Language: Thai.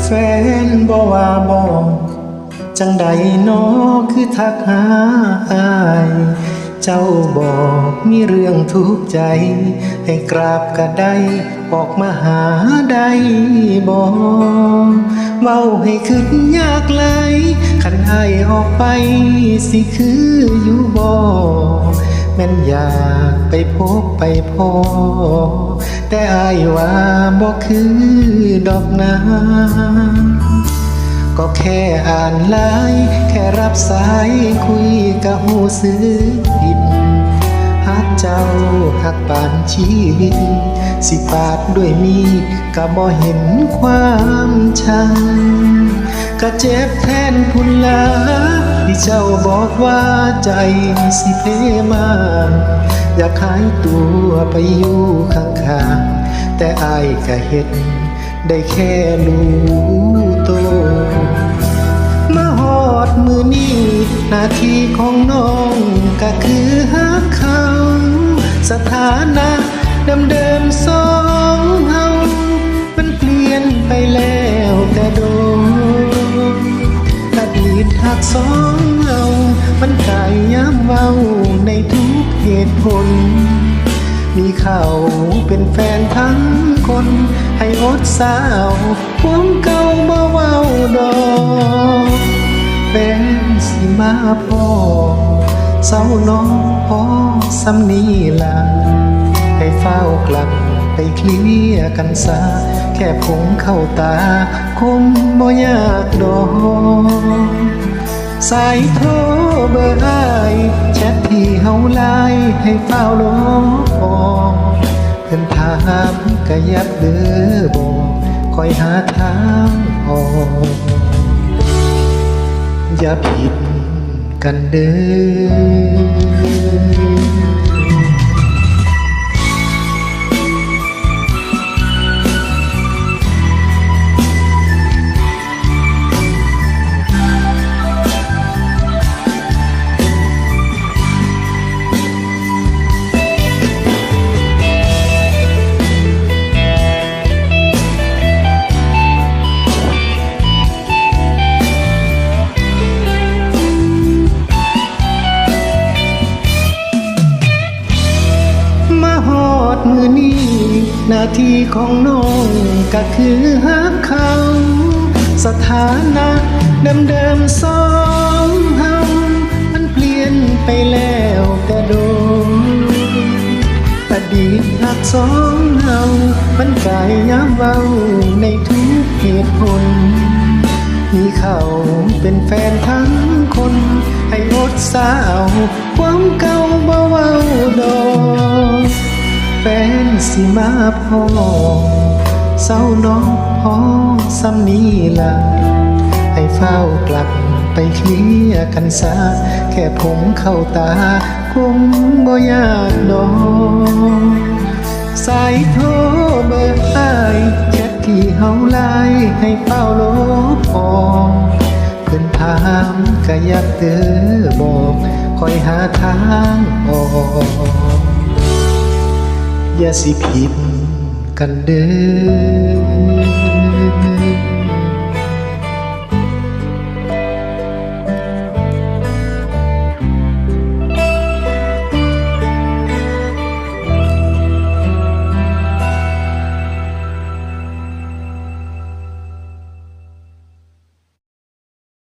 ฟนบ่ว่าบอกจังใดน้อคือทักหาอายเจ้าบอกมีเรื่องทุกข์ใจให้กราบก็ได้ออกมาหาได้บ่เว้าให้ขึ้นยากไหลคันอายออกไปสิคืออยู่บ่แม่นอยากไปพบไปพอแต่อายว่าบ่คือดอกนาก็แค่อ่านไลน์แค่รับสายคุยก็หูสึกผิดฮักเจ้าฮักปานชีวิตสิปาดด้วยมีดก็บ่เห็นความชังก็เจ็บแทนพุ่นลาที่เจ้าบอกว่าใจสิเพมาอยากหายตัวไปอยู่ข้างๆแต่อายก็เห็นได้แค่รู้ตัวมาฮอดมือนี้หน้าที่ของน้องก็คือฮักเขาสถานะเดิมๆสองเฮามันเปลี่ยนไปแล้วแต่โดนอดีตหักสองเฮามันกายย้ำเว้าในทุกเหตุผลมีเขาเป็นแฟนทั้งคนให้อดสาวความเก่าบ่เว้าดอกเป็นสิมาพ่อเศร้าน้องพอสำนีล่ะให้เฝ้ากลับไปเคลียร์กันซะแค่ผมเข้าตาคงบ่ยากดอกสายโทรเบอร์อ้ายแชทที่เฮาไลน์ให้เฝ้าลบออกเพิ่นถามก็ยับเด้อบอกคอยหาทางออกอย่าผิดกันเด้อมือนี้หน้าที่ของน้องก็คือฮักเขาสถานะเดิมๆสองเฮามันเปลี่ยนไปแล้วแต่โดนอดีตหักสองเฮามันกายย้ำเว้าในทุกเหตุผลมีเขาเป็นแฟนทั้งคนให้อดสาวความเก่าบ่เว้าดอกแฟนสิมาพ่อเศร้าน้องพอสำนีล่ะให้เฝ้ากลับไปเคลียร์กันซะแค่ผมเข้าตาคงบ่ยากดอกสายโทรเบอร์อ้ายแชทที่เฮาไลน์ให้เฝ้าลบออกเพิ่นถามก็อยากเด้อบอกคอยหาทางออกอย่าสิผิดกันเด้อ